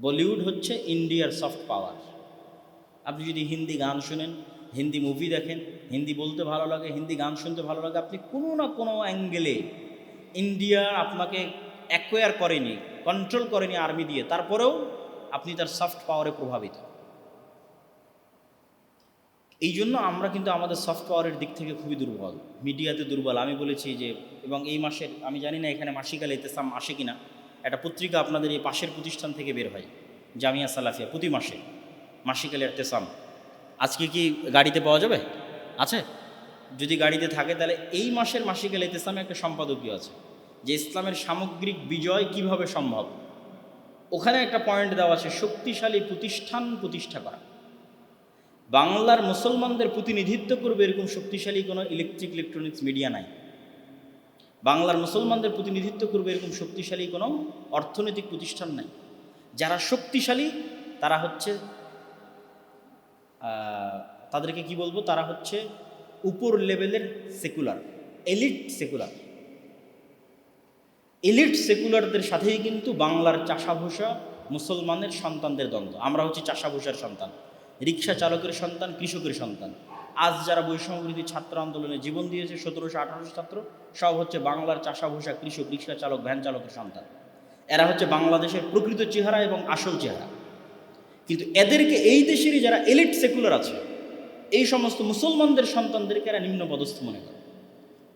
বলিউড হচ্ছে ইন্ডিয়ার soft power. আপনি যদি হিন্দি গান শুনেন, হিন্দি মুভি দেখেন, হিন্দি বলতে ভালো লাগে, হিন্দি গান শুনতে ভালো লাগে, আপনি কোনো না কোনো অ্যাঙ্গেলে ইন্ডিয়া আপনাকে অ্যাকোয়ার করেনি, কন্ট্রোল করেনি আর্মি দিয়ে, তারপরেও আপনি তার সফট পাওয়ারে প্রভাবিত। এই জন্য আমরা কিন্তু আমাদের সফট পাওয়ারের দিক থেকে খুবই দুর্বল, মিডিয়াতে দুর্বল। আমি বলেছি যে, এবং এই মাসের, আমি জানি না এখানে মাসিকাল ইতেসাম আসে কিনা, একটা পত্রিকা আপনাদের এই পাশের প্রতিষ্ঠান থেকে বের হয়, জামিয়া সালাফিয়া, প্রতি মাসে মাসিকাল ইতেসাম। আজকে কি গাড়িতে পাওয়া যাবে? আছে? যদি গাড়িতে থাকে তাহলে এই মাসের মাসিকাল ইতেসামে একটা সম্পাদকীয় আছে যে ইসলামের সামগ্রিক বিজয় কিভাবে সম্ভব। ওখানে একটা পয়েন্ট দেওয়া আছে, শক্তিশালী প্রতিষ্ঠান প্রতিষ্ঠা করা। বাংলার মুসলমানদের প্রতিনিধিত্ব করবে এরকম শক্তিশালী কোনো ইলেকট্রনিক্স মিডিয়া নাই। বাংলার মুসলমানদের প্রতিনিধিত্ব করবে এরকম শক্তিশালী কোনো অর্থনৈতিক প্রতিষ্ঠান নাই। যারা শক্তিশালী তারা হচ্ছে, তাদেরকে কি বলবো, তারা হচ্ছে উপর লেভেলের সেকুলার, এলিট সেকুলার। এলিট সেকুলারদের সাথেই কিন্তু বাংলার চাষাভূষা মুসলমানের সন্তানদের দ্বন্দ্ব। আমরা হচ্ছে চাষাভূষার সন্তান, রিক্সা চালকের সন্তান, কৃষকের সন্তান। আজ যারা বৈষম্যবিরোধী ছাত্র আন্দোলনে জীবন দিয়েছে, 1700-1800 ছাত্র, সব হচ্ছে বাংলার চাষাভূষা, কৃষক, রিক্সা চালক, ভ্যান চালকের সন্তান। এরা হচ্ছে বাংলাদেশের প্রকৃত চেহারা এবং আসল চেহারা। কিন্তু এদেরকে, এই দেশেরই যারা এলিট সেকুলার আছে, এই সমস্ত মুসলমানদের সন্তানদেরকে এরা নিম্ন পদস্থ মনে করে।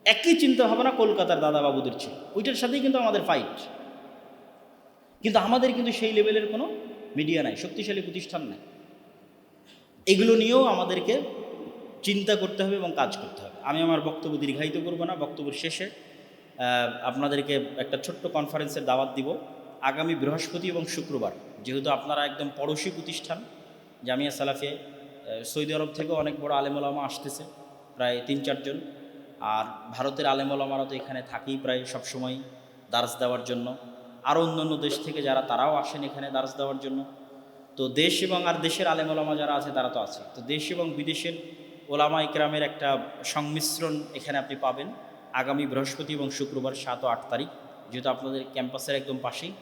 একই চিন্তা ভাবনা কলকাতার দাদা বাবুদের ছিল, ওইটার সাথেই কিন্তু আমাদের ফাইট। কিন্তু আমাদের কিন্তু সেই লেভেলের কোনো মিডিয়া নাই, শক্তিশালী প্রতিষ্ঠান নাই। এগুলো নিয়েও আমাদেরকে চিন্তা করতে হবে এবং কাজ করতে হবে। আমি আমার বক্তব্য দীর্ঘায়িত করব না। বক্তব্যের শেষে আপনাদেরকে একটা ছোট্ট কনফারেন্সের দাওয়াত দিব আগামী বৃহস্পতি এবং শুক্রবার। যেহেতু আপনারা একদম পড়োশী প্রতিষ্ঠান জামিয়া সালাফিয়া, সৌদি আরব থেকেও অনেক বড় আলেম ওলামা আসতেছে, প্রায় 3-4 জন। আর ভারতের আলেম ওলামারা তো এখানে থাকেই প্রায় সবসময় দার্স দেওয়ার জন্য। আরও অন্যান্য দেশ থেকে যারা, তারাও আসেন এখানে দার্স দেওয়ার জন্য। তো দেশ এবং আর দেশের আলেম ওলামা যারা আছে তারা তো আছে, তো দেশ এবং বিদেশের ওলামা ইকরামের একটা সংমিশ্রণ এখানে আপনি পাবেন আগামী বৃহস্পতি এবং শুক্রবার 7 ও 8 তারিখ। যেহেতু আপনাদের ক্যাম্পাসের একদম পাশেই,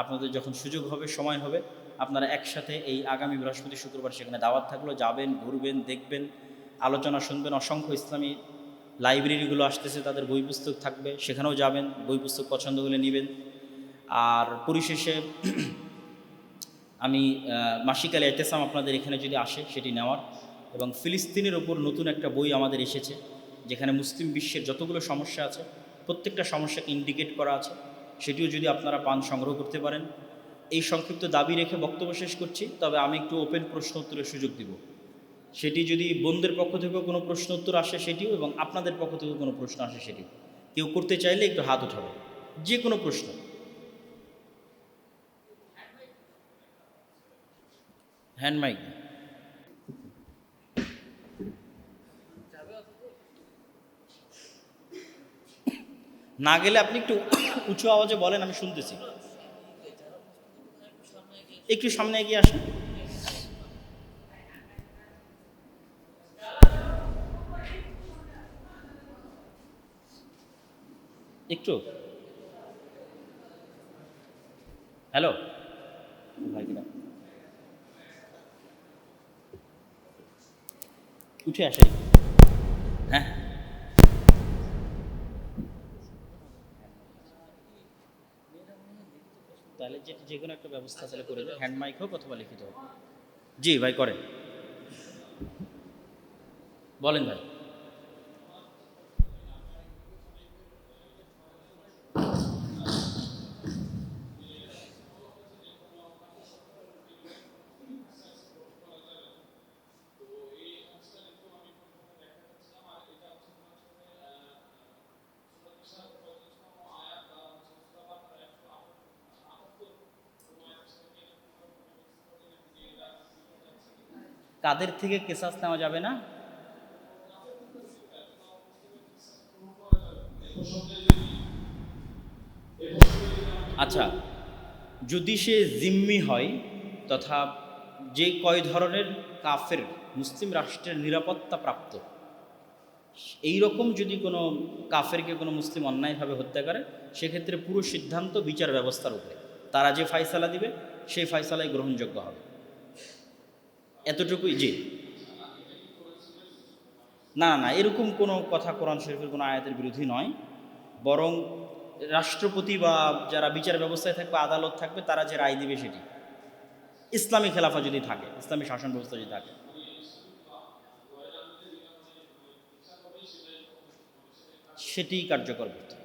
আপনাদের যখন সুযোগ হবে, সময় হবে, আপনারা একসাথে এই আগামী বৃহস্পতি শুক্রবার সেখানে দাওয়াত থাকলো, যাবেন, ঘুরবেন, দেখবেন, আলোচনা শুনবেন। অসংখ্য ইসলামী লাইব্রেরিগুলো আসতেছে, তাদের বই পুস্তক থাকবে, সেখানেও যাবেন, বই পুস্তক পছন্দ হলে নেবেন। আর পরিশেষে আমি মাসিকাল ইতেসাম আপনাদের এখানে যদি আসে সেটি নেওয়ার, এবং ফিলিস্তিনের ওপর নতুন একটা বই আমাদের এসেছে, যেখানে মুসলিম বিশ্বের যতগুলো সমস্যা আছে প্রত্যেকটা সমস্যাকে ইন্ডিকেট করা আছে, সেটিও যদি আপনারা পান, সংগ্রহ করতে পারেন। এই সংক্ষিপ্ত দাবি রেখে বক্তব্য শেষ করছি। তবে আমি একটু ওপেন প্রশ্ন উত্তরের সুযোগ দিব, সেটি যদি বোনদের পক্ষ থেকেও কোনো প্রশ্ন উত্তর আসে সেটিও, এবং আপনাদের পক্ষ থেকেও কোনো প্রশ্ন আসে সেটিও। কেউ করতে চাইলে একটু হাত উঠাবে, যে কোনো প্রশ্ন। হ্যান্ড মাইক না গেলে আপনি একটু উঁচু আওয়াজে বলেন, আমি শুনতেছি। একটু সামনে এগিয়ে আসেন। একটু হ্যালো উঠে আসেন। হ্যাঁ, তাহলে যে কোনো একটা ব্যবস্থা তাহলে করে দেয়, হ্যান্ড মাইক হোক অথবা লিখিত হোক। জি ভাই, করেন, বলেন ভাই। কাদের থেকে কেসাস নেওয়া যাবে না? আচ্ছা, যদি সে জিম্মি হয়, তথা যে কয় ধরনের কাফের মুসলিম রাষ্ট্রের নিরাপত্তা প্রাপ্ত, এই রকম যদি কোনো কাফেরকে কোনো মুসলিম অন্যায়ভাবে হত্যা করে, সেক্ষেত্রে পুরো সিদ্ধান্ত বিচার ব্যবস্থার উপরে। তারা যে ফায়সালা দিবে সেই ফয়সালাই গ্রহণযোগ্য হবে। এতটুকুই। জি, না না, এরকম কোনো কথা কোরআন শরীফের কোনো আয়াতের বিরোধী নয়, বরং রাষ্ট্রপতি বা যারা বিচার ব্যবস্থায় থাকবে, আদালত থাকবে, তারা যে রায় দিবে সেটি ইসলামী খেলাফা যদি থাকে, ইসলামী শাসন ব্যবস্থা যদি থাকে। সেটি কার্যকর করতে।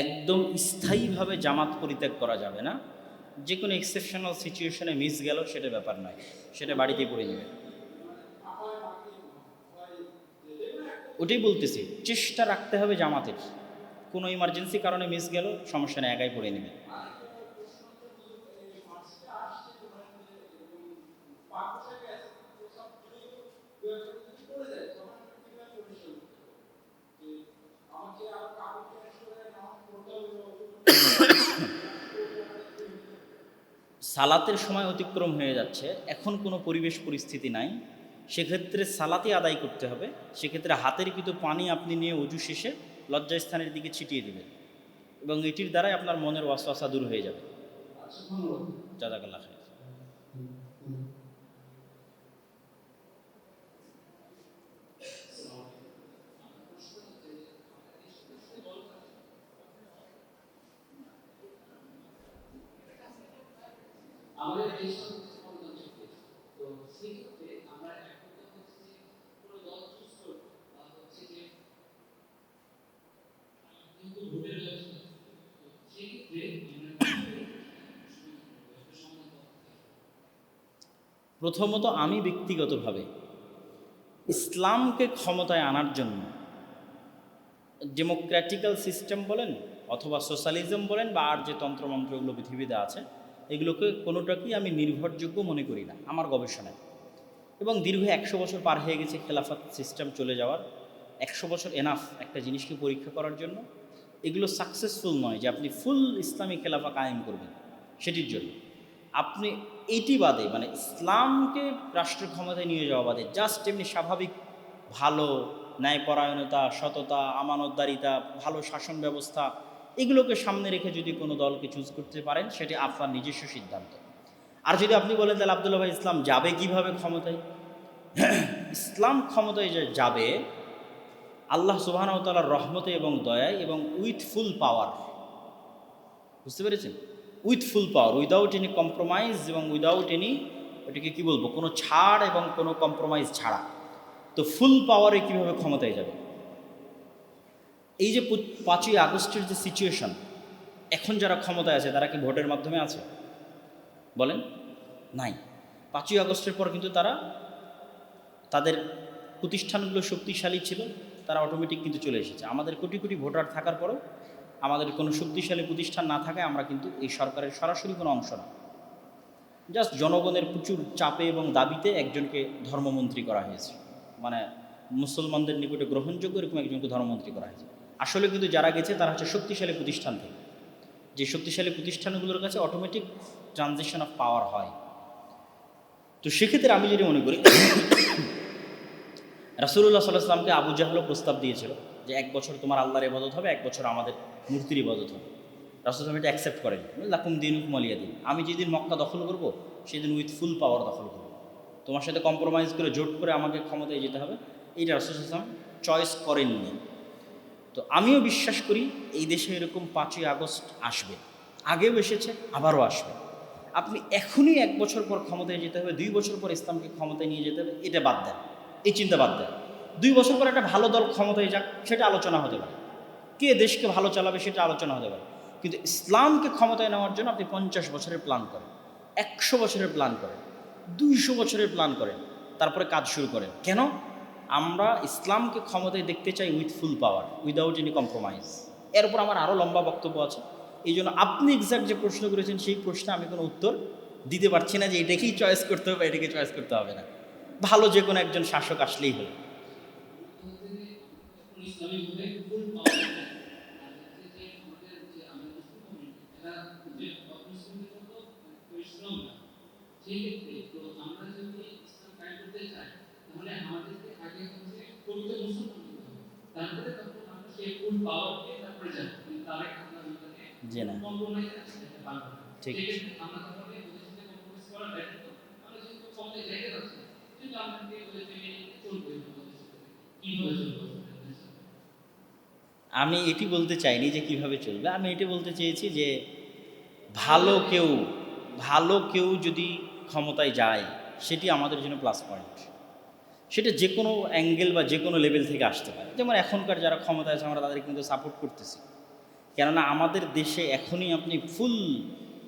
একদম স্থায়ীভাবে জামাত পরিত্যাগ করা যাবে না, যে কোনো এক্সেপশনাল সিচুয়েশনে মিস গেল সেটা ব্যাপার নয়, সেটা বাড়িতেই পড়ে নেবে। ওটাই বলতেছি, চেষ্টা রাখতে হবে জামাতের, কোনো ইমার্জেন্সি কারণে মিস গেল সমস্যা নেই, একাই পড়ে নেবে। সালাতের সময় অতিক্রম হয়ে যাচ্ছে, এখন কোনো পরিবেশ পরিস্থিতি নাই, সেক্ষেত্রে সালাতে আদায় করতে হবে। সেক্ষেত্রে হাতের কিন্তু পানি আপনি নিয়ে অজু শেষে লজ্জাস্থানের দিকে ছিটিয়ে দেবেন, এবং এটির দ্বারাই আপনার মনের ওয়াসওয়াসা দূর হয়ে যাবে। জাযাকাল্লাহ খাইর। প্রথমত আমি ব্যক্তিগতভাবে ইসলামকে ক্ষমতায় আনার জন্য ডেমোক্র্যাটিক্যাল সিস্টেম বলেন অথবা সোশ্যালিজম বলেন বা আর যে তন্ত্রমন্ত্রগুলো পৃথিবীতে আছে, এগুলোকে কোনোটাকেই আমি নির্ভরযোগ্য মনে করি না আমার গবেষণায়। এবং দীর্ঘ 100 বছর পার হয়ে গেছে খেলাফত সিস্টেম চলে যাওয়ার। 100 বছর এনাফ একটা জিনিসকে পরীক্ষা করার জন্য। এগুলো সাকসেসফুল নয় যে আপনি ফুল ইসলামী খেলাফা কায়েম করবেন, সেটির জন্য আপনি এইটি বাদে, মানে ইসলামকে রাষ্ট্র ক্ষমতায় নিয়ে যাওয়া বাদে জাস্ট এমনি স্বাভাবিক ভালো ন্যায়পরায়ণতা, সততা, আমানতদারিতা, ভালো শাসন ব্যবস্থা, এগুলোকে সামনে রেখে যদি কোনো দলকে চুজ করতে পারেন, সেটি আপনার নিজস্ব সিদ্ধান্ত। আর যদি আপনি বলেন তাহলে আব্দুল্লাহ ভাই ইসলাম যাবে কিভাবে ক্ষমতায়, ইসলাম ক্ষমতায় যে যাবে আল্লাহ সুবহানাহু ওয়া তাআলার রহমতে এবং দয়ায় এবং উইথ ফুল পাওয়ার। বুঝতে পেরেছেন? With full power, without any compromise এবং উইদাউট এনি, ওটাকে কী বলবো, কোনো ছাড় এবং কোনো কম্প্রোমাইজ ছাড়া। তো ফুল পাওয়ারে কীভাবে ক্ষমতায় যাবে? এই যে 5ই আগস্টের যে সিচুয়েশন, এখন যারা ক্ষমতায় আছে তারা কি ভোটের মাধ্যমে আছে? বলেন, নাই। 5ই আগস্টের পর কিন্তু তারা, তাদের প্রতিষ্ঠানগুলো শক্তিশালী ছিল, তারা অটোমেটিক কিন্তু চলে এসেছে। আমাদের কোটি কোটি ভোটার থাকার পরেও আমাদের কোনো শক্তিশালী প্রতিষ্ঠান না থাকায় আমরা কিন্তু এই সরকারের সরাসরি কোনো অংশ না। জাস্ট জনগণের প্রচুর চাপে এবং দাবিতে একজনকে ধর্মমন্ত্রী করা হয়েছে, মানে মুসলমানদের নিকটে গ্রহণযোগ্য এরকম একজনকে ধর্মমন্ত্রী করা হয়েছে। আসলে কিন্তু যারা গেছে তারা হচ্ছে শক্তিশালী প্রতিষ্ঠান থেকে, যে শক্তিশালী প্রতিষ্ঠানগুলোর কাছে অটোমেটিক ট্রানজিশন অফ পাওয়ার হয়। তো সেক্ষেত্রে আমি যদি মনে করি, রাসূলুল্লাহ সাল্লাল্লাহু আলাইহি ওয়াসাল্লামকে আবু জাহলও প্রস্তাব দিয়েছিল যে 1 বছর তোমার আল্লাহর ইবাদত হবে, 1 বছর আমাদের মূর্তির ইবাদত হবে। রাসূল এটা অ্যাকসেপ্ট করেন, লাকুম দীনুকুম ওয়ালিয়া দিন। আমি যেদিন মক্কা দখল করব সেদিন উইথ ফুল পাওয়ার দখল করব, তোমার সাথে কম্প্রোমাইজ করে জোট করে আমাকে ক্ষমতায় যেতে হবে। এইটা রাসূল সাল্লাল্লাহু আলাইহি ওয়াসাল্লাম চয়েস করেননি। তো আমিও বিশ্বাস করি এই দেশে এরকম 5ই আগস্ট আসবে, আগেও এসেছে, আবারও আসবে। আপনি এখনই 1 বছর পর ক্ষমতায় যেতে হবে, 2 বছর পর ইসলামকে ক্ষমতায় নিয়ে যেতে হবে, এটা বাদ দেন, এই চিন্তা বাদ দেন। 2 বছর পর একটা ভালো দল ক্ষমতায় যাক, সেটা আলোচনা হতে পারে, কে দেশকে ভালো চালাবে সেটা আলোচনা হতে পারে। কিন্তু ইসলামকে ক্ষমতায় নেওয়ার জন্য আপনি 50 বছরের প্ল্যান করেন, 100 বছরের প্ল্যান করেন, 200 বছরের প্ল্যান করেন, তারপরে কাজ শুরু করেন। কেন? আমরা ইসলামকে ক্ষমতায় দেখতে চাই with full power, without any compromise. এর উপর আমার আরও লম্বা বক্তব্য আছে। এই জন্য আপনি এক্সাক্ট যে প্রশ্ন করেছেন সেই প্রশ্নে আমি কোনো উত্তর দিতে পারছি না যে এটাকেই চয়েস করতে হবে, এটাকে চয়েস করতে হবে না। ভালো যে কোনো একজন শাসক আসলেই হলো। জি না, ঠিক। আমি এটি বলতে চাইনি যে কিভাবে চলবে, আমি এটি বলতে চেয়েছি যে ভালো কেউ ভালো কেউ যদি ক্ষমতায় যায় সেটি আমাদের জন্য প্লাস পয়েন্ট। সেটা যে কোনো অ্যাঙ্গেল বা যে কোনো লেভেল থেকে আসতে পারে। যেমন এখনকার যারা ক্ষমতায় আছে আমরা তাদের কিন্তু সাপোর্ট করতেছি, কেননা আমাদের দেশে এখনই আপনি ফুল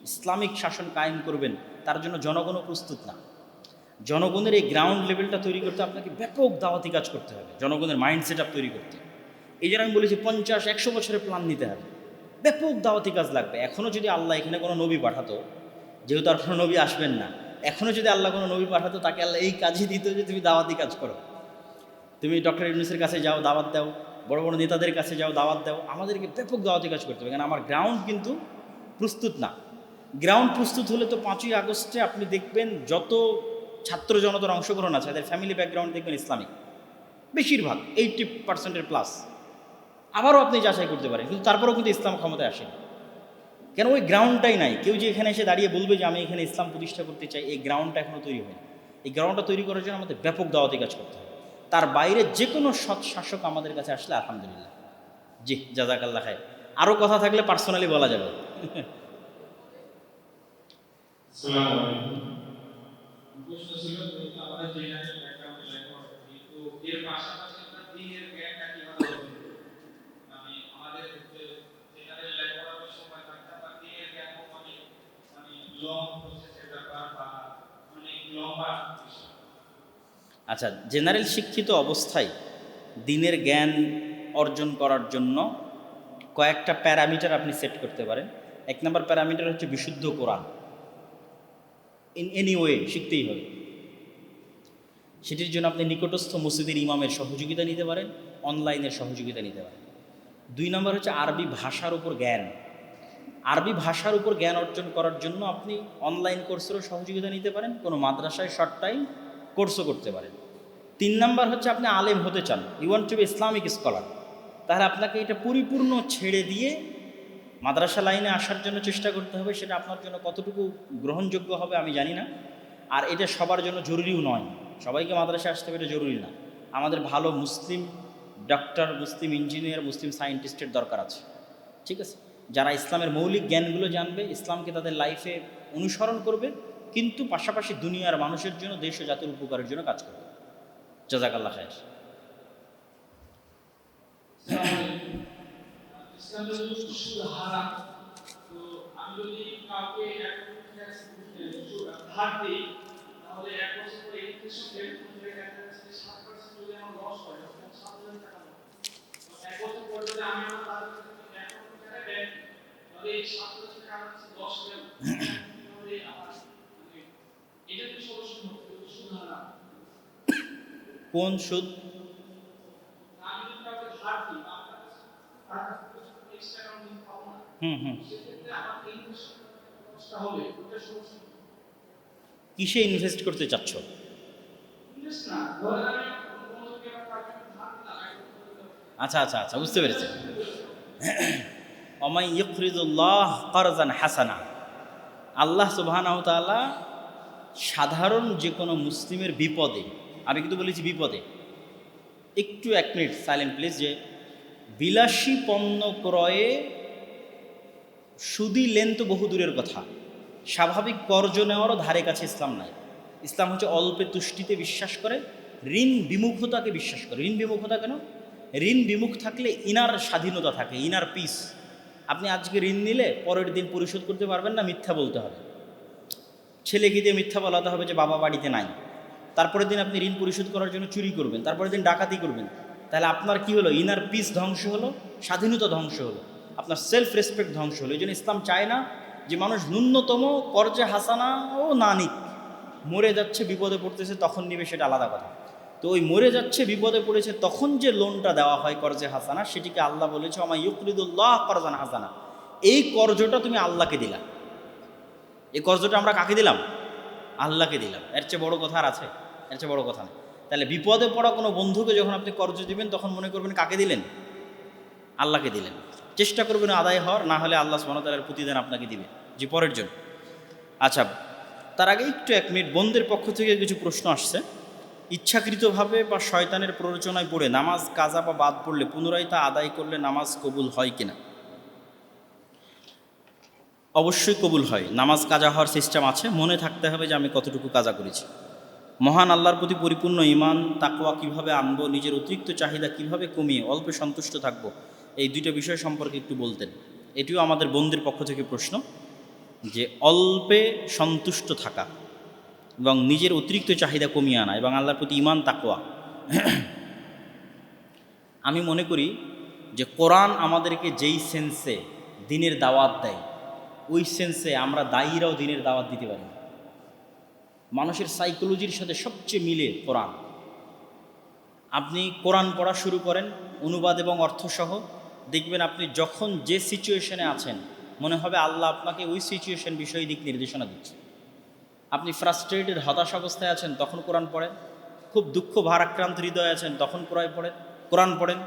ইসলামিক শাসন কায়েম করবেন তার জন্য জনগণও প্রস্তুত না। জনগণের এই গ্রাউন্ড লেভেলটা তৈরি করতে আপনাকে ব্যাপক দাওয়াতি কাজ করতে হবে, জনগণের মাইন্ড সেট আপ তৈরি করতে। এই জন্য আমি বলেছি 50-100 বছরের প্ল্যান নিতে হবে, ব্যাপক দাওয়াতি কাজ লাগবে। এখনও যদি আল্লাহ এখানে কোনো নবী পাঠাতো, যেহেতু আর কোনো নবী আসবেন না, এখনও যদি আল্লাহ কোনো নবী পাঠাতো তাকে আল্লাহ এই কাজই দিত যে তুমি দাওয়াতি কাজ করো, তুমি ডক্টর ইউনূসের কাছে যাও দাওয়াত দাও, বড় বড় নেতাদের কাছে যাও দাওয়াত দাও। আমাদেরকে ব্যাপক দাওয়াতি কাজ করতে হবে, কারণ আমার গ্রাউন্ড কিন্তু প্রস্তুত না। গ্রাউন্ড প্রস্তুত হলে তো 5ই আগস্টে আপনি দেখবেন যত ছাত্র জনতার অংশগ্রহণ আছে তাদের ফ্যামিলি ব্যাকগ্রাউন্ড দেখবেন ইসলামিক, বেশিরভাগ 80% প্লাস। আবারও আপনি যাচাই করতে পারেন, কিন্তু তারপরেও কিন্তু ইসলাম ক্ষমতায় আসে, কেন ওই গ্রাউন্ডটাই নাই। কেউ যে এখানে এসে দাঁড়িয়ে বলবে যে আমি এখানে ইসলাম প্রতিষ্ঠা করতে চাই, এই গ্রাউন্ডটা এখনও তৈরি হয়নি। এই গ্রাউন্ডটা তৈরি করার জন্য আমাদের ব্যাপক দাওয়াতি কাজ করতে হবে। তার বাইরে যে কোনো সৎ শাসক আমাদের কাছে আসলে আলহামদুলিল্লাহ। জি, জাযাকাল্লাহ খায়র। আরও কথা থাকলে পার্সোনালি বলা যাবে। আচ্ছা, জেনারেল শিক্ষিত অবস্থায় দ্বীনের জ্ঞান অর্জন করার জন্য কয়েকটা প্যারামিটার আপনি সেট করতে পারেন। 1 নম্বর প্যারামিটার হচ্ছে বিশুদ্ধ কোরআন, ইন এনি ওয়ে শিখতেই হবে। সেটির জন্য আপনি নিকটস্থ মসজিদের ইমামের সহযোগিতা নিতে পারেন, অনলাইনের সহযোগিতা নিতে পারেন। 2 নম্বর হচ্ছে আরবি ভাষার উপর জ্ঞান। আরবি ভাষার উপর জ্ঞান অর্জন করার জন্য আপনি অনলাইন কোর্সেরও সহযোগিতা নিতে পারেন, কোনো মাদ্রাসায় শর্ট টাইম কোর্সও করতে পারেন। 3 নম্বর হচ্ছে আপনি আলেম হতে চান, you want to be Islamic scholar, তাহলে আপনাকে এটা পরিপূর্ণ ছেড়ে দিয়ে মাদ্রাসা লাইনে আসার জন্য চেষ্টা করতে হবে। সেটা আপনার জন্য কতটুকু গ্রহণযোগ্য হবে আমি জানি না, আর এটা সবার জন্য জরুরিও নয়। সবাইকে মাদ্রাসায় আসতে হবে এটা জরুরি না। আমাদের ভালো মুসলিম ডক্টর, মুসলিম ইঞ্জিনিয়ার, মুসলিম সায়েন্টিস্টের দরকার আছে, ঠিক আছে, যারা ইসলামের মৌলিক জ্ঞানগুলো জানবে, ইসলামকে তাদের লাইফে অনুসরণ করবে, কিন্তু পাশাপাশি দুনিয়ার মানুষের জন্য, দেশ ও জাতির উপকারের জন্য কাজ করবে। জাযাকাল্লাহ খায়র। কোন সুদ? কিসে ইনভেস্ট করতে চাচ্ছ? আচ্ছা আচ্ছা আচ্ছা, বুঝতে পেরেছি। ওমাই ইউকরিদুল্লাহ কারজান হাসানা, আল্লাহ সুবহানাহু ওয়া তাআলা সাধারণ যে কোনো মুসলিমের বিপদে, আমি কিন্তু বলেছি বিপদে, একটু 1 মিনিট সাইলেন্ট প্লিজ, যে বিলাসী পণ্য ক্রয়ে সুদি লেন তো বহু দূরের কথা, স্বাভাবিক কর্জ নেওয়ারও ধারে কাছে ইসলাম নাই। ইসলাম হচ্ছে অল্পে তুষ্টিতে বিশ্বাস করে, ঋণ বিমুখতাকে বিশ্বাস করে। ঋণ বিমুখতা কেন? ঋণ বিমুখ থাকলে ইনার স্বাধীনতা থাকে, ইনার পিস। আপনি আজকে ঋণ নিলে পরের দিন পরিশোধ করতে পারবেন না, মিথ্যা বলতে হবে। ছেলেকে দিয়ে মিথ্যা বলাতে হবে যে বাবা বাড়িতে নাই, তারপরের দিন আপনি ঋণ পরিশোধ করার জন্য চুরি করবেন, তারপরের দিন ডাকাতি করবেন, তাহলে আপনার কি হলো? ইনার পিস ধ্বংস হলো, স্বাধীনতা ধ্বংস হলো, আপনার সেলফ রেসপেক্ট ধ্বংস হলো। এই জন্য ইসলাম চায় না যে মানুষ ন্যূনতম কর্জে হাসানাও না নিক। মরে যাচ্ছে, বিপদে পড়তেছে, তখন নিবে, সেটা আলাদা কথা। তো ওই মরে যাচ্ছে, বিপদে পড়েছে, তখন যে লোনটা দেওয়া হয় কর্জে হাসানা, সেটিকে আল্লাহ বলেছে আমা ইউকরিদুল্লাহ করজান হাসানা। এই কর্জটা তুমি আল্লাহকে দিলা। এই কর্জটা আমরা কাকে দিলাম? আল্লাহকে দিলাম। এর চেয়ে বড় কথা আর আছে? এর চেয়ে বড় কথা নেই। তাহলে বিপদে পড়া কোনো বন্ধুকে যখন আপনি কর্জ দিবেন, তখন মনে করবেন কাকে দিলেন? আল্লাহকে দিলেন। চেষ্টা করবেন আদায় হওয়ার, না হলে আল্লাহ সুবহানাহু ওয়া তাআলার প্রতিদান আপনাকে দিবে। জি, পরের জন। আচ্ছা, তার আগে একটু 1 মিনিট, বোনদের পক্ষ থেকে কিছু প্রশ্ন আসছে। ইচ্ছাকৃতভাবে বা শয়তানের প্ররোচনায় পড়ে নামাজ কাজা বা বাদ পড়লে পুনরায় তা আদায় করলে নামাজ কবুল হয় কিনা? অবশ্যই কবুল হয়। নামাজ কাজা হওয়ার সিস্টেম আছে, মনে থাকতে হবে যে আমি কতটুকু কাজা করেছি। মহান আল্লাহর প্রতি পরিপূর্ণ ঈমান তাকওয়া কিভাবে আনবো, নিজের অতিরিক্ত চাহিদা কিভাবে কমিয়ে অল্পে সন্তুষ্ট থাকবো, এই দুইটা বিষয় সম্পর্কে একটু বলতেন। এটিও আমাদের বোনদের পক্ষ থেকে প্রশ্ন, যে অল্পে সন্তুষ্ট থাকা এবং নিজের অতিরিক্ত চাহিদা কমিয়ে আনা এবং আল্লাহর প্রতি ঈমান তাকওয়া। আমি মনে করি যে কোরআন আমাদেরকে যেই সেন্সে দিনের দাওয়াত দেয়, ওই সেন্সে আমরা দায়ীরাও দিনের দাওয়াত দিতে পারি। মানুষের সাইকোলজির সাথে সবচেয়ে মিলে কোরআন। আপনি কোরআন পড়া শুরু করেন অনুবাদ এবং অর্থসহ, দেখবেন আপনি যখন যে সিচুয়েশনে আছেন, মনে হবে আল্লাহ আপনাকে ওই সিচুয়েশন বিষয়ে দিক নির্দেশনা দিচ্ছে। আপনি ফ্রাস্ট্রেটেড, হতাশ অবস্থায় আছেন, তখন কোরআন পড়েন। খুব দুঃখ ভারাক্রান্ত হৃদয় আছেন, তখন কোরআন পড়েন।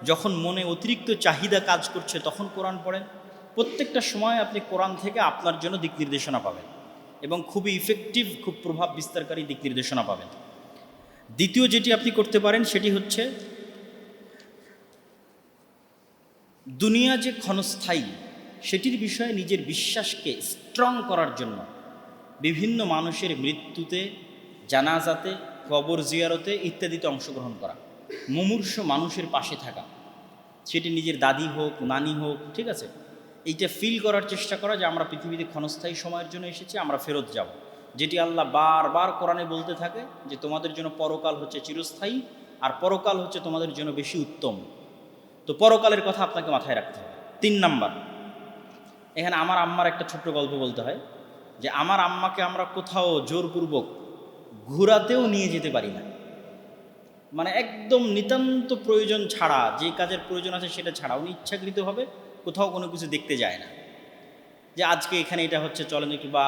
যখন মনে অতিরিক্ত চাহিদা কাজ করছে, তখন কোরআন পড়েন। প্রত্যেকটা সময় আপনি কোরআন থেকে আপনার জন্য দিক নির্দেশনা পাবেন এবং খুবই ইফেক্টিভ, খুব প্রভাব বিস্তারকারী দিক নির্দেশনা পাবেন। দ্বিতীয় যেটি আপনি করতে পারেন সেটি হচ্ছে, দুনিয়া যে ক্ষণস্থায়ী, সেটির বিষয়ে নিজের বিশ্বাসকে স্ট্রং করার জন্য বিভিন্ন মানুষের মৃত্যুতে, জানাজাতে, কবর জিয়ারতে ইত্যাদিতে অংশগ্রহণ করা, মুমূর্ষ মানুষের পাশে থাকা, সেটি নিজের দাদি হোক, নানি হোক, ঠিক আছে, এইটা ফিল করার চেষ্টা করা যে আমরা পৃথিবীতে ক্ষণস্থায়ী সময়ের জন্য এসেছি, আমরা ফেরত যাব। যেটি আল্লাহ বারবার কোরআনে বলতে থাকে যে তোমাদের জন্য পরকাল হচ্ছে চিরস্থায়ী, আর পরকাল হচ্ছে তোমাদের জন্য বেশি উত্তম। তো পরকালের কথা আপনাকে মাথায় রাখতে হবে। 3 নাম্বার, এখানে আমার আম্মার একটা ছোট্ট গল্প বলতে হয় যে আমার আম্মাকে আমরা কোথাও জোরপূর্বক ঘোরাতেও নিয়ে যেতে পারি না। মানে একদম নিতান্ত প্রয়োজন ছাড়া, যে কাজের প্রয়োজন আছে সেটা ছাড়া উনি ইচ্ছাকৃতভাবে কোথাও কোনো কিছু দেখতে যায় না। যে আজকে এখানে এটা হচ্ছে, চলেন একটু, বা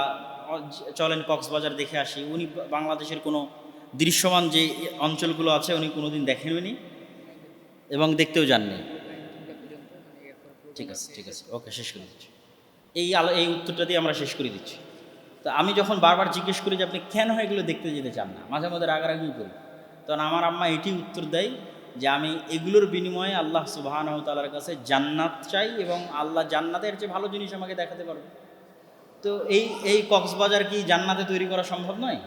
চলেন কক্সবাজার দেখে আসি। উনি বাংলাদেশের কোনো দৃশ্যমান যে অঞ্চলগুলো আছে উনি কোনোদিন দেখেননি এবং দেখতেও যাননি। ঠিক আছে, ওকে, শেষ করে দিচ্ছি। এই উত্তরটা দিয়ে আমরা শেষ করে দিচ্ছি। তো আমি যখন বারবার জিজ্ঞেস করি যে আপনি কেন এগুলো দেখতে যেতে চান না, মাঝে মধ্যে রাগারাগি করি, তখন আমার আম্মা এটি উত্তর দেয় যে আমি এগুলোর বিনিময়ে আল্লাহ সুবহানাহু ওয়া তাআলার কাছে জান্নাত চাই এবং আল্লাহ জান্নাতের যে ভালো জিনিস আমাকে দেখাতে পারবে। তো এই কক্সবাজার কি জান্নাতে তৈরি করা সম্ভব নয়?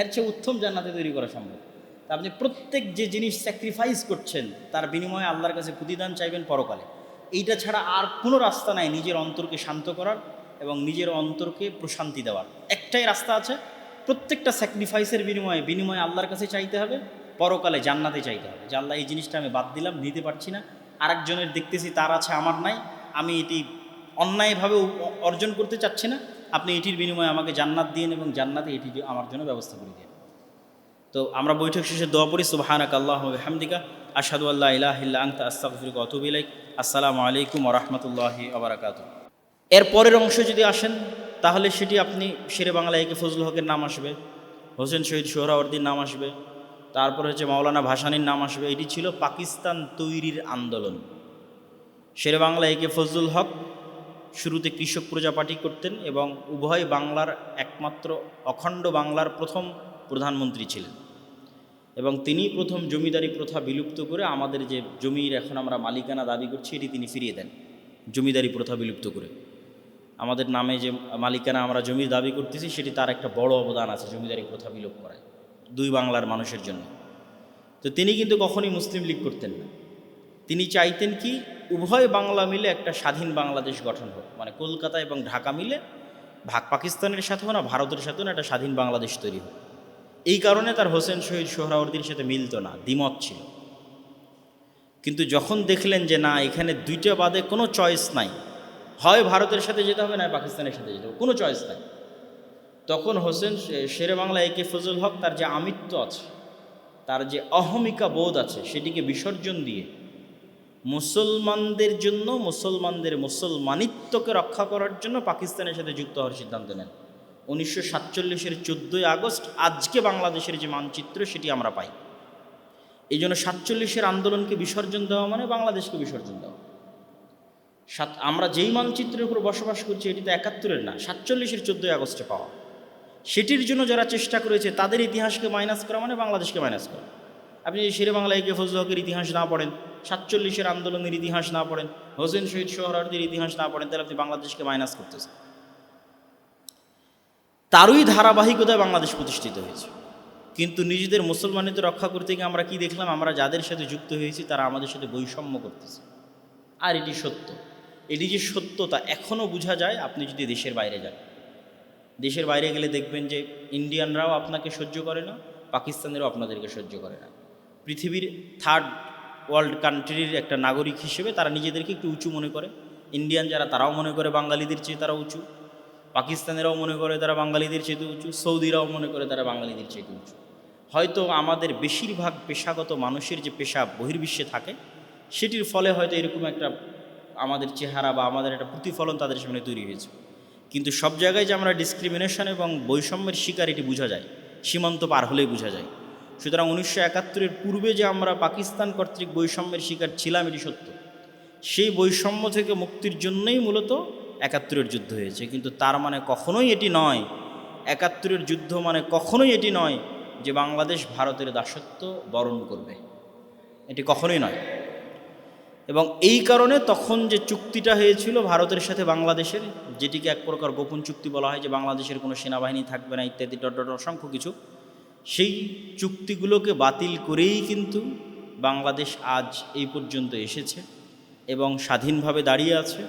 এর চেয়ে উত্তম জান্নাতে তৈরি করা সম্ভব। তা আপনি প্রত্যেক যে জিনিস স্যাক্রিফাইস করছেন, তার বিনিময়ে আল্লাহর কাছে প্রতিদান চাইবেন পরকালে। এইটা ছাড়া আর কোনো রাস্তা নাই নিজের অন্তরকে শান্ত করার এবং নিজের অন্তরকে প্রশান্তি দেওয়ার। একটাই রাস্তা আছে, প্রত্যেকটা স্যাক্রিফাইসের বিনিময়ে আল্লাহর কাছে চাইতে হবে, পরকালে জান্নাতে চাইতে হবে যে আল্লাহ এই জিনিসটা আমি বাদ দিলাম, নিতে পারছি না, আরেকজনের দেখতেছি তার আছে আমার নাই, আমি এটি অন্যায়ভাবে অর্জন করতে চাচ্ছি না, আপনি এটির বিনিময়ে আমাকে জান্নাত দিন এবং জান্নাতে এটি আমার জন্য ব্যবস্থা করে দিন। তো আমরা বৈঠক শেষে দোয়া পড়ি, সুবহানাকা আল্লাহুম্মা ওয়া বিহামদিকা আশহাদু আল্লা ইলাহা ইল্লা আনতা আস্তাগফিরুকা ওয়া আতুবু ইলাইক। আসসালামু আলাইকুম ওয়া রাহমাতুল্লাহি ওয়া বারাকাতুহু। এর পরের অংশে যদি আসেন, তাহলে সেটি আপনি শেরে বাংলা একে ফজলুল হকের নাম আসবে, হোসেন শহীদ সোহরাওয়ার্দীর নাম আসবে, তারপরে হচ্ছে মাওলানা ভাসানীর নাম আসবে। এটি ছিল পাকিস্তান তৈরির আন্দোলন। শেরে বাংলা একে ফজলুল হক শুরুতে কৃষক প্রজা পার্টি করতেন এবং উভয় বাংলার একমাত্র অখণ্ড বাংলার প্রথম প্রধানমন্ত্রী ছিলেন এবং তিনি প্রথম জমিদারি প্রথা বিলুপ্ত করে আমাদের যে জমির এখন আমরা মালিকানা দাবি করছি এটি তিনি ফিরিয়ে দেন। জমিদারি প্রথা বিলুপ্ত করে আমাদের নামে যে মালিকানা আমরা জমির দাবি করতেছি, সেটি তার একটা বড় অবদান আছে জমিদারি প্রথা বিলোপ করায় 2 বাংলার মানুষের জন্য। তো তিনি কিন্তু কখনই মুসলিম লীগ করতেন না। তিনি চাইতেন কি উভয় বাংলা মিলে একটা স্বাধীন বাংলাদেশ গঠন হোক, মানে কলকাতা এবং ঢাকা মিলে পাকিস্তানের সাথেও না, ভারতের সাথেও না, একটা স্বাধীন বাংলাদেশ তৈরি হোক। এই কারণে তার হোসেন শহীদ সোহরাওয়ার্দীর সাথে মিলত না, দ্বিমত ছিল। কিন্তু যখন দেখলেন যে না, এখানে দুইটা বাদে কোনো চয়েস নাই, হয় ভারতের সাথে যেতে হবে না পাকিস্তানের সাথে যেতে হবে, কোনো চয়েস নাই, তখন হোসেন শেরে বাংলা একে ফজল হক তার যে আমিত্ব আছে, তার যে অহমিকা বোধ আছে, সেটিকে বিসর্জন দিয়ে মুসলমানদের জন্য, মুসলমানদের মুসলমানিত্বকে রক্ষা করার জন্য পাকিস্তানের সাথে যুক্ত হওয়ার সিদ্ধান্ত নেন। 1947-এর 14ই আগস্ট আজকে বাংলাদেশের যে মানচিত্র সেটি আমরা পাই। এই জন্য 47-এর আন্দোলনকে বিসর্জন দেওয়া মানে বাংলাদেশকে বিসর্জন দেওয়া। আমরা যেই মানচিত্রের উপর বসবাস করছি এটি তো 71-এর না, 47-এর 14ই আগস্টে পাওয়া। সেটির জন্য যারা চেষ্টা করেছে তাদের ইতিহাসকে মাইনাস করা মানে বাংলাদেশকে মাইনাস করা। আপনি যদি শেরে বাংলা একে ফজল হকের ইতিহাস না পড়েন, 47-এর আন্দোলনের ইতিহাস না পড়েন, হোসেন শহীদ সোহরাওয়ার্দীর ইতিহাস না পড়েন, তাহলে আপনি বাংলাদেশকে মাইনাস করতেছেন। তারই ধারাবাহিকতায় বাংলাদেশ প্রতিষ্ঠিত হয়েছে। কিন্তু নিজেদের মুসলমানিত্ব রক্ষা করতে গিয়ে আমরা কি দেখলাম? আমরা যাদের সাথে যুক্ত হয়েছি তারা আমাদের সাথে বৈষম্য করতেছে। আর এটি সত্য। এটি যে সত্যতা এখনও বোঝা যায় আপনি যদি দেশের বাইরে যান। দেশের বাইরে গেলে দেখবেন যে ইন্ডিয়ানরাও আপনাকে সহ্য করে না, পাকিস্তানেরও আপনাদেরকে সহ্য করে না। পৃথিবীর থার্ড ওয়ার্ল্ড কান্ট্রির একটা নাগরিক হিসেবে তারা নিজেদেরকে একটু উঁচু মনে করে। ইন্ডিয়ান যারা তারাও মনে করে বাঙালিদের চেয়ে তারা উঁচু, পাকিস্তানেরাও মনে করে তারা বাঙালিদের চেয়ে উঁচু, সৌদিরাও মনে করে তারা বাঙালিদের চেয়ে উঁচু। হয়তো আমাদের বেশিরভাগ পেশাগত মানুষের যে পেশা বহির্বিশ্বে থাকে সেটির ফলে হয়তো এরকম একটা আমাদের চেহারা বা আমাদের একটা প্রতিফলন তাদের সামনে তৈরি হয়েছে। কিন্তু সব জায়গায় যে আমরা ডিসক্রিমিনেশন এবং বৈষম্যের শিকার এটি বোঝা যায়, সীমান্ত পার হলেই বোঝা যায়। সুতরাং 1971-এর পূর্বে যে আমরা পাকিস্তান কর্তৃক বৈষম্যের শিকার ছিলাম এটি সত্য। সেই বৈষম্য থেকে মুক্তির জন্যই মূলত 71-এর যুদ্ধ হয়েছে। কিন্তু তার মানে কখনোই এটি নয়, 71-এর যুদ্ধ মানে কখনোই এটি নয় যে বাংলাদেশ ভারতের দাসত্ব বরণ করবে, এটি কখনোই নয়। এবং এই কারণে তখন যে চুক্তিটা হয়েছিল ভারতের সাথে বাংলাদেশের, যেটিকে এক প্রকার গোপন চুক্তি বলা হয়, যে বাংলাদেশের কোনো সেনাবাহিনী থাকবে না ইত্যাদি অসংখ্য কিছু, সেই চুক্তিগুলোকে বাতিল করেই কিন্তু বাংলাদেশ আজ এই পর্যন্ত এসেছে এবং স্বাধীনভাবে দাঁড়িয়ে আছে।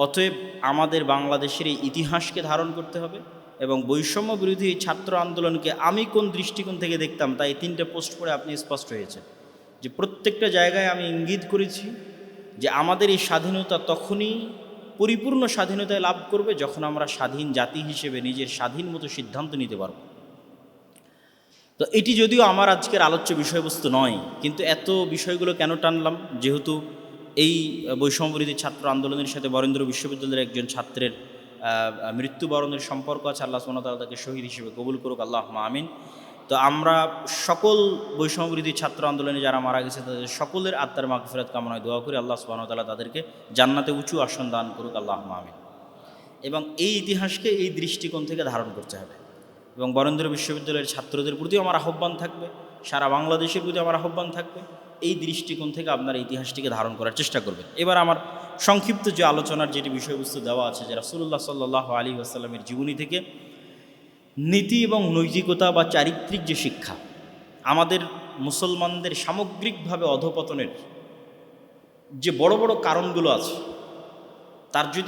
অতএব আমাদের বাংলাদেশের এই ইতিহাসকে ধারণ করতে হবে এবং বৈষম্য বিরোধী এই ছাত্র আন্দোলনকে আমি কোন দৃষ্টিকোণ থেকে দেখতাম তাই 3টে পোস্ট পড়ে আপনি স্পষ্ট হয়েছে যে প্রত্যেকটা জায়গায় আমি ইঙ্গিত করেছি যে আমাদের এই স্বাধীনতা তখনই পরিপূর্ণ স্বাধীনতায় লাভ করবে যখন আমরা স্বাধীন জাতি হিসেবে নিজের স্বাধীন মতো সিদ্ধান্ত নিতে পারব। তো এটি যদিও আমার আজকের আলোচ্য বিষয়বস্তু নয়, কিন্তু এত বিষয়গুলো কেন টানলাম? যেহেতু এই বৈষম্যবিরোধী ছাত্র আন্দোলনের সাথে বরেন্দ্র বিশ্ববিদ্যালয়ের একজন ছাত্রের মৃত্যুবরণের সম্পর্ক আছে। আল্লাহ সুবহানাহু ওয়া তাআলা তাকে শহীদ হিসেবে কবুল করুক, আল্লাহুম্মা আমিন। তো আমরা সকল বৈষম্যবিরোধী ছাত্র আন্দোলনে যারা মারা গেছে তাদের সকলের আত্মার মাগফিরাত কামনায় দোয়া করি, আল্লাহ সুবহানাহু ওয়া তাআলা তাদেরকে জান্নাতে উঁচু আসন দান করুক, আল্লাহুম্মা আমিন। এবং এই ইতিহাসকে এই দৃষ্টিকোণ থেকে ধারণ করতে হবে এবং বরেন্দ্র বিশ্ববিদ্যালয়ের ছাত্রদের প্রতিও আমার আহ্বান থাকবে, সারা বাংলাদেশের প্রতি আমার আহ্বান থাকবে, এই দৃষ্টিকোণ থেকে আপনারা ইতিহাসটিকে ধারণ করার চেষ্টা করবেন। এবার আমার সংক্ষিপ্ত যে আলোচনার যেটি বিষয়বস্তু দেওয়া আছে, যে রাসূলুল্লাহ সাল্লাল্লাহু আলাইহি ওয়াসাল্লামের জীবনী থেকে নীতি এবং নৈতিকতা বা চারিত্রিক যে শিক্ষা, আমাদের মুসলমানদের সামগ্রিকভাবে অধঃপতনের যে বড় বড় কারণগুলো আছে তার যদি